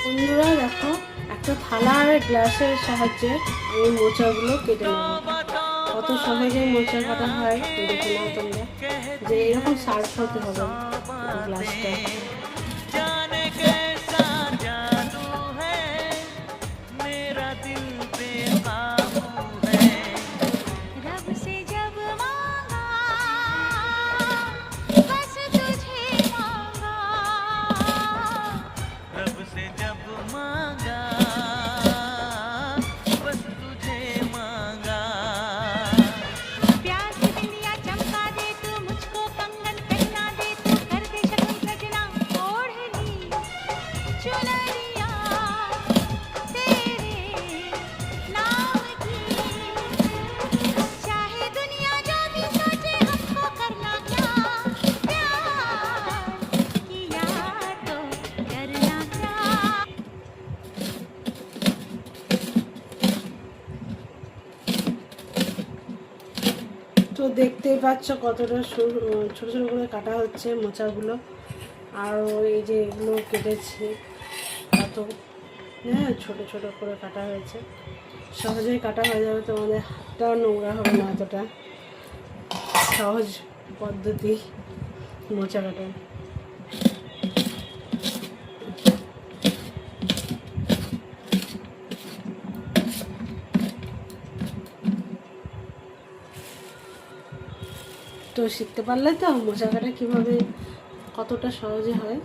বন্ধুরা দেখো, একটা থালা আর গ্লাসের সাহায্যে আমি মোচাগুলো কেটে নেব। কত সহজে মোচা কাটা হয় দেখে নাও তোমরা, যে এরকম সার্ভ হতে হবে গ্লাসটা। তো দেখতেই পাচ্ছ কতটা ছোটো ছোটো করে কাটা হচ্ছে মোচাগুলো। আর এই যে এগুলো কেটেছি কত, হ্যাঁ ছোটো ছোটো করে কাটা হয়েছে। সহজেই কাটা হয়ে যাবে, তোমাদের হাতটাও নোংরা হবে না। এতটা সহজ পদ্ধতি মোচা কাটার। তো শিখতে পারলে তো মোচা কাটা কীভাবে কতটা সহজে হয়।